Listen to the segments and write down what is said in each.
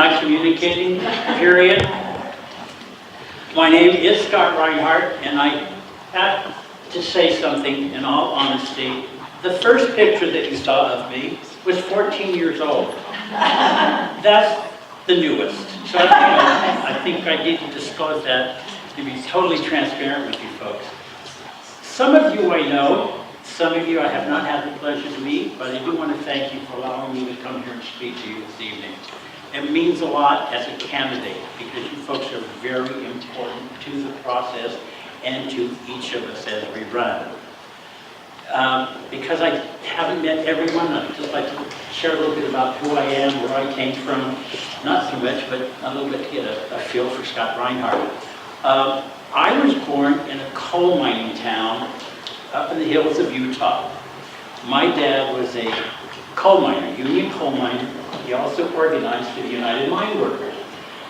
not communicating, period. My name is Scott Rhinehart, and I have to say something in all honesty. The first picture that you saw of me was 14 years old. That's the newest. So I think I need to disclose that to be totally transparent with you folks. Some of you I know, some of you I have not had the pleasure to meet, but I do want to thank you for allowing me to come here and speak to you this evening. It means a lot as a candidate because you folks are very important to the process and to each of us as we run. Because I haven't met everyone, I'd just like to share a little bit about who I am, where I came from, not so much, but a little bit to get a feel for Scott Rhinehart. I was born in a coal mining town up in the hills of Utah. My dad was a coal miner, union coal miner. He also organized for the United Mine Workers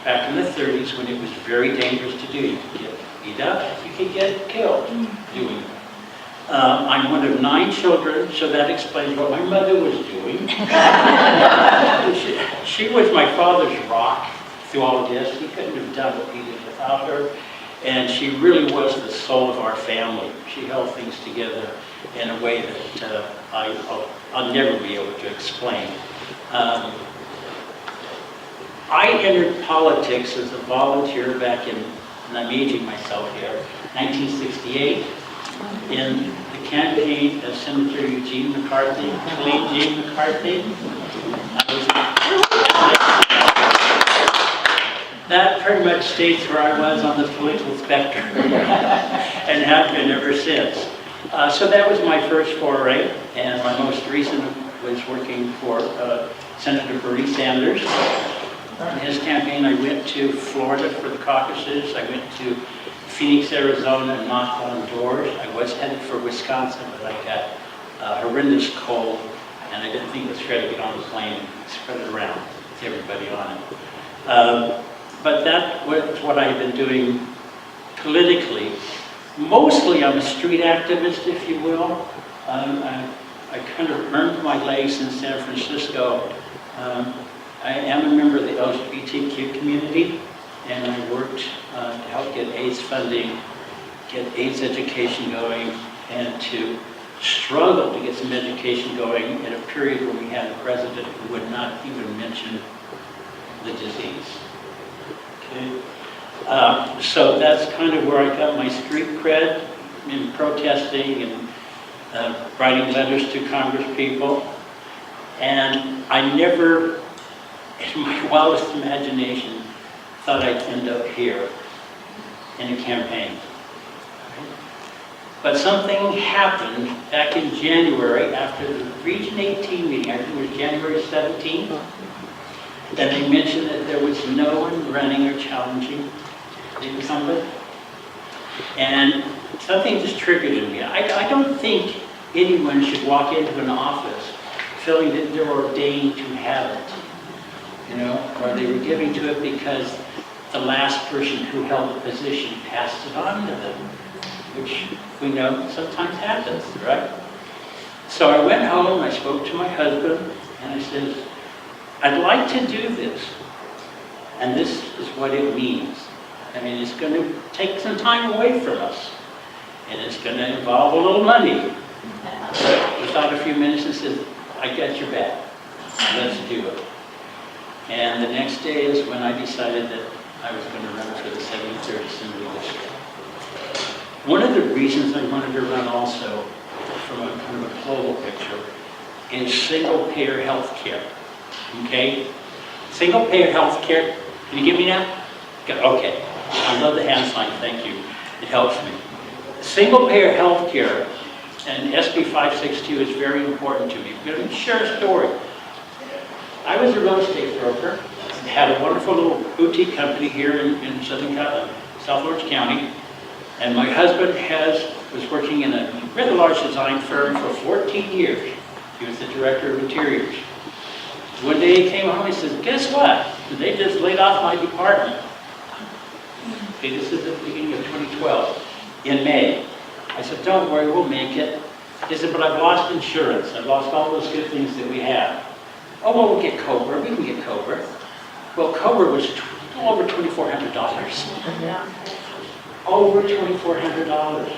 back in the 30s when it was very dangerous to do. You could get beat up, you could get killed doing it. I'm one of 9 children, so that explains what my mother was doing. she was my father's rock through all of this. He couldn't have done what he did without her. And she really was the soul of our family. She held things together in a way that I'll never be able to explain. I entered politics as a volunteer back in, and I'm aging myself here, 1968, in the campaign of Senator Eugene McCarthy, late Gene McCarthy. That pretty much states where I was on the political spectrum and have been ever since. So that was my first foray, and my most recent was working for Senator Bernie Sanders. In his campaign, I went to Florida for the caucuses. I went to Phoenix, Arizona, and knocked on doors. I was headed for Wisconsin, but I got horrendous cold, and I didn't think it was fair to get on the plane and spread it around to everybody on it. But that was what I had been doing politically. Mostly I'm a street activist, if you will. I kind of earned my legs in San Francisco. I am a member of the LGBTQ community, and I worked to help get AIDS funding, get AIDS education going, and to struggle to get some education going in a period when we had a president who would not even mention the disease. Okay. So that's kind of where I got my street cred in protesting and writing letters to Congress people. And I never, in my wildest imagination, thought I'd end up here in a campaign. But something happened back in January after the Region 18 meeting, I think it was January 17th. That they mentioned that there was no one running or challenging the incumbent. And something just triggered in me. I don't think anyone should walk into an office feeling that they're ordained to have it, you know, or they were giving to it because the last person who held the position passed it on to them, which we know sometimes happens, right? So I went home, I spoke to my husband, and I said, I'd like to do this, and this is what it means. I mean, it's going to take some time away from us, and it's going to involve a little money. But without a few minutes, he said, I got your back. Let's do it. And the next day is when I decided that I was going to run for the 73rd Assembly District. One of the reasons I wanted to run also, from a kind of a global picture, is single-payer health care. Okay? Single-payer health care. Can you get me now? Okay. I love the hand sign. Thank you. It helps me. Single-payer health care, and SB 562 is very important to me. I'm going to share a story. I was a real estate broker, had a wonderful little boutique company here in South Orange County, and my husband was working in a rather large design firm for 14 years. He was the director of interiors. One day he came home and he says, guess what? They just laid off my department. Okay, this is the beginning of 2012, in May. I said, don't worry, we'll make it. He said, but I've lost insurance. I've lost all those good things that we have. Oh, well, we'll get COBRA. We can get COBRA. Well, COBRA was over $2,400. Over $2,400.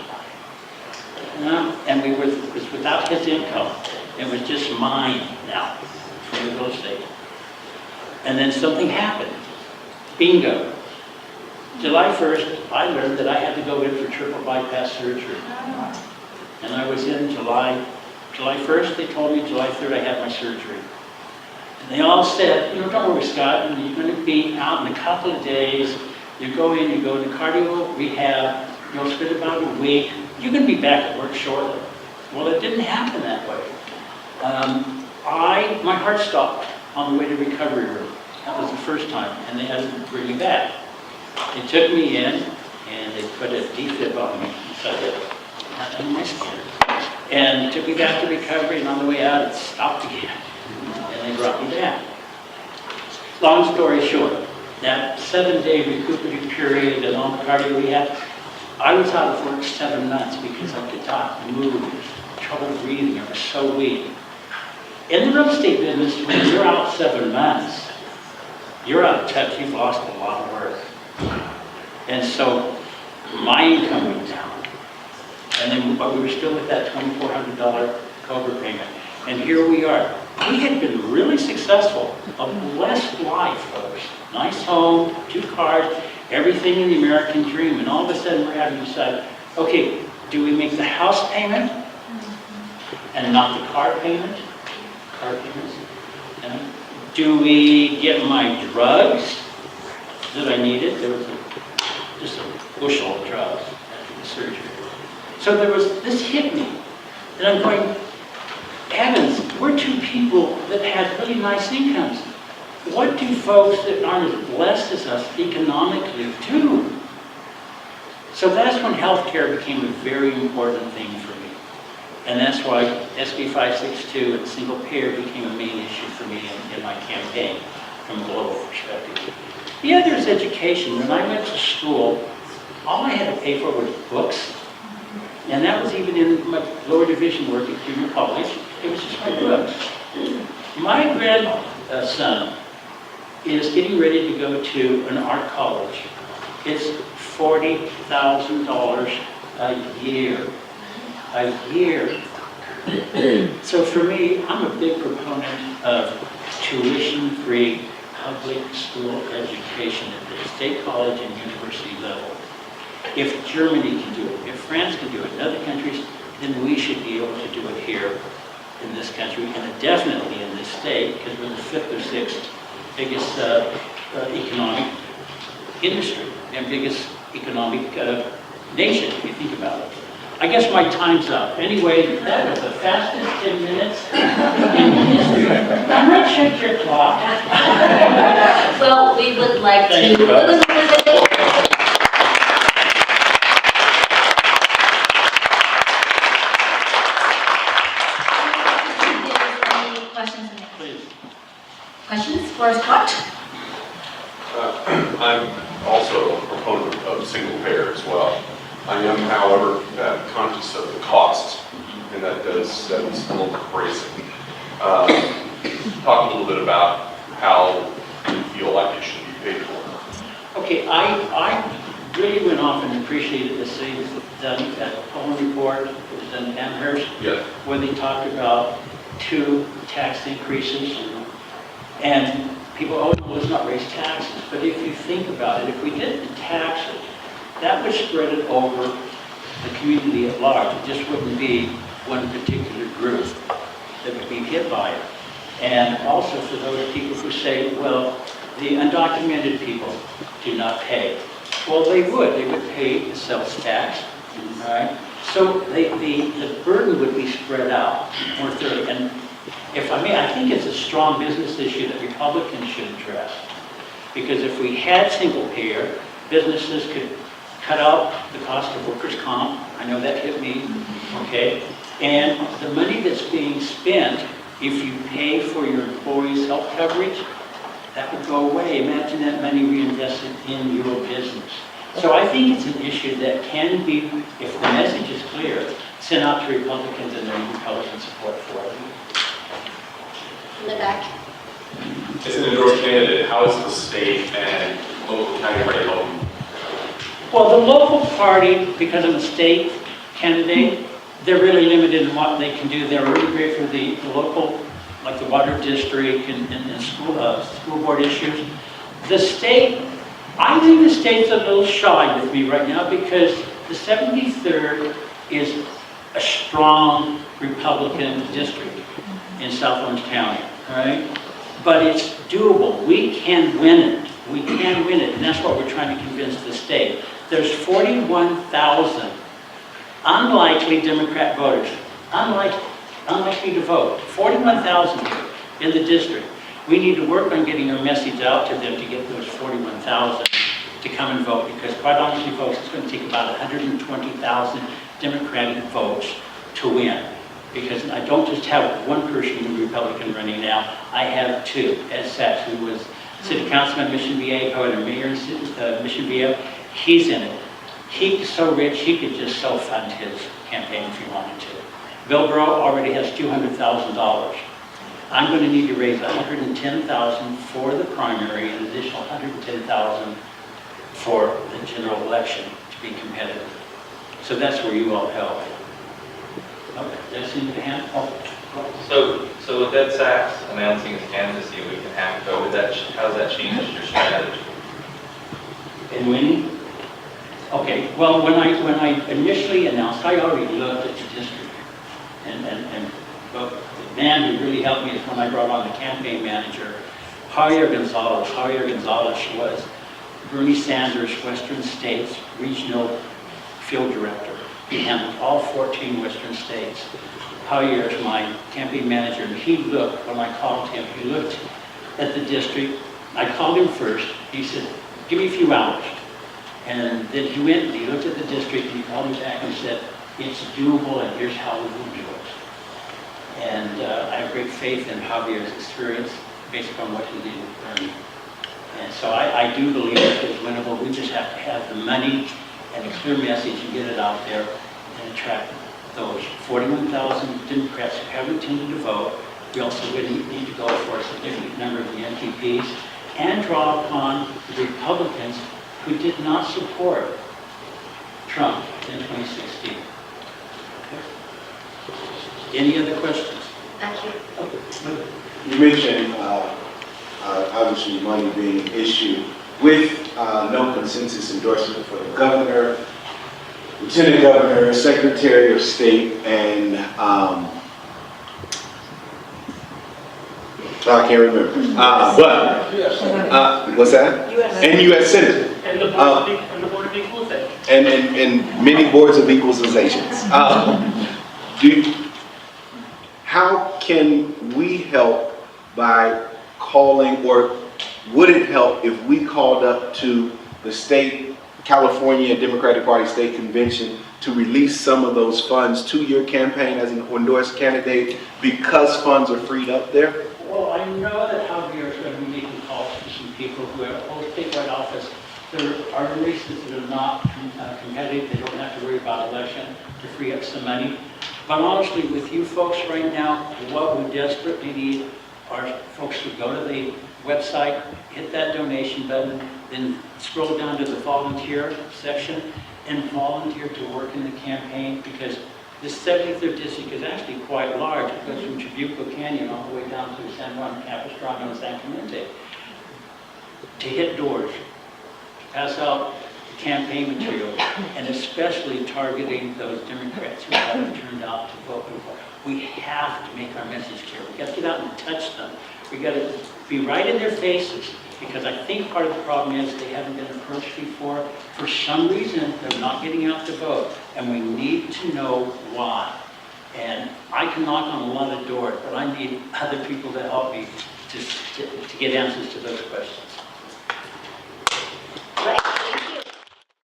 And it was without his income. It was just mine now from the real estate. And then something happened. Bingo. July 1st, I learned that I had to go in for triple bypass surgery. And I was in July 1st, they told me, July 3rd I had my surgery. And they all said, you know, don't worry, Scott, you're going to be out in a couple of days. You go into cardio rehab, you'll spend about a week. You're going to be back at work shortly. Well, it didn't happen that way. My heart stopped on the way to recovery room. That was the first time, and they had to bring me back. They took me in, and they put a defib on me inside my skin. And they took me back to recovery, and on the way out, it stopped again. And they brought me back. Long story short, that 7-day recuperative period and all the cardio rehab, I was out of work 7 months because I could not move, trouble breathing, I was so weak. In the real estate business, when you're out 7 months, you're out of touch, you've lost a lot of work. And so my income went down. And then but we were still with that $2,400 COBRA payment. And here we are. We had been really successful, a blessed life, folks. Nice home, 2 cars, everything in the American dream. And all of a sudden we're having to decide, okay, do we make the house payment and not the car payment? Car payments. Yeah. Do we get my drugs that I needed? There was just a bushel of drugs after the surgery. So this hit me. And I'm going, heavens, we're 2 people that had really nice incomes. What do folks that aren't as blessed as us economically do? So that's when healthcare became a very important thing for me. And that's why SB 562 and single payer became a main issue for me in my campaign from a global perspective. The other is education. When I went to school, all I had to pay for was books. And that was even in my lower division work at junior college. It was just my books. My grandson is getting ready to go to an art college. It's $40,000 a year. A year. So for me, I'm a big proponent of tuition-free public school education at the state college and university level. If Germany can do it, if France can do it, in other countries, then we should be able to do it here in this country, and definitely in this state, because we're the 5th or 6th biggest economic industry and biggest economic nation, if you think about it. I guess my time's up. Anyway, that was the fastest 10 minutes in history. I'm not check your clock. Well, we would like Thank to... you, brother. Questions for Scott? I'm also a proponent of single payer as well. I am, however, conscious of the cost, and that's a little crazy. Talk a little bit about how you feel like it should be paid for. Okay, I really went off and appreciated the things done at the Pollen Report, it was done in Amherst, Yes. where they talked about 2 tax increases. And people, oh, no, let's not raise taxes. But if you think about it, if we did the taxes, that would spread it over the community at large. It just wouldn't be one particular group that would be hit by it. And also for those people who say, well, the undocumented people do not pay. Well, they would pay the sales tax, right? So the burden would be spread out more thoroughly. And if I may, I think it's a strong business issue that Republicans should address. Because if we had single payer, businesses could cut out the cost of workers' comp. I know that hit me, okay? And the money that's being spent, if you pay for your employees' health coverage, that would go away. Imagine that money reinvested in your business. So I think it's an issue that can be, if the message is clear, sent out to Republicans and their Republican support for it. In the back. As an endorsed candidate, how is the state and local county party helping? Well, the local party, because I'm a state candidate, they're really limited in what they can do. They're really great for the local, like the water district and school board issues. The state, I think the state's a little shy with me right now because the 73rd is a strong Republican district in South Orange County, all right? But it's doable. We can win it. We can win it, and that's what we're trying to convince the state. There's 41,000 unlikely Democrat voters, unlikely to vote, 41,000 in the district. We need to work on getting our message out to them to get those 41,000 to come and vote, because quite honestly, folks, it's going to take about 120,000 Democratic votes to win. Because I don't just have one person who's Republican running now, I have two. Ed Sachs, who was city councilman in Mission Viejo and a mayor in Mission Viejo, he's in it. He's so rich, he could just self-fund his campaign if he wanted to. Bill Burrow already has $200,000. I'm going to need to raise $110,000 for the primary and an additional $110,000 for the general election to be competitive. So that's where you all help. Okay, that's in your hand. So with Ed Sachs announcing his candidacy a week and a half ago, how does that change your strategy? In winning? Okay, well, when I initially announced, I already looked at the district. But the man who really helped me is when I brought on the campaign manager, Javier Gonzalez. Javier Gonzalez was Bernie Sanders' Western States Regional Field Director. He handled all 14 Western states. Javier is my campaign manager, and he looked, when I called him, he looked at the district. I called him first. He said, give me a few hours. And then he went and he looked at the district, and he called me back and said, it's doable, and here's how we will do it. And I have great faith in Javier's experience based upon what he did with Bernie. And so I do believe it is winnable. We just have to have the money and a clear message and get it out there and attract those 41,000 Democrats who haven't intended to vote. We also need to go for a significant number of the MPPs and draw upon the Republicans who did not support Trump in 2016. Any other questions? Thank you. Okay. You mentioned, obviously, money being issued with no consensus endorsement for the governor, lieutenant governor, secretary of state, and I can't remember. What's that? And U.S. Senate. And the Board of Equalization. And many boards of equalizations. How can we help by calling, or would it help if we called up to the state, California Democratic Party State Convention to release some of those funds to your campaign as an endorsed candidate because funds are freed up there? Well, I know that Javier is going to be making calls to some people who have hold statewide office. There are races that are not competitive. They don't have to worry about election to free up some money. But honestly, with you folks right now, what we desperately need are folks to go to the website, hit that donation button, then scroll down to the volunteer section and volunteer to work in the campaign, because this 73rd district is actually quite large. It goes from Trabuco Canyon all the way down to San Juan Capistrano and San Clemente. To hit doors, to pass out campaign material, and especially targeting those Democrats who haven't turned out to vote before. We have to make our message clear. We got to get out and touch them. We got to be right in their faces, because I think part of the problem is they haven't been approached before. For some reason, they're not getting out to vote, and we need to know why. And I can knock on a lot of doors, but I need other people to help me to get answers to those questions.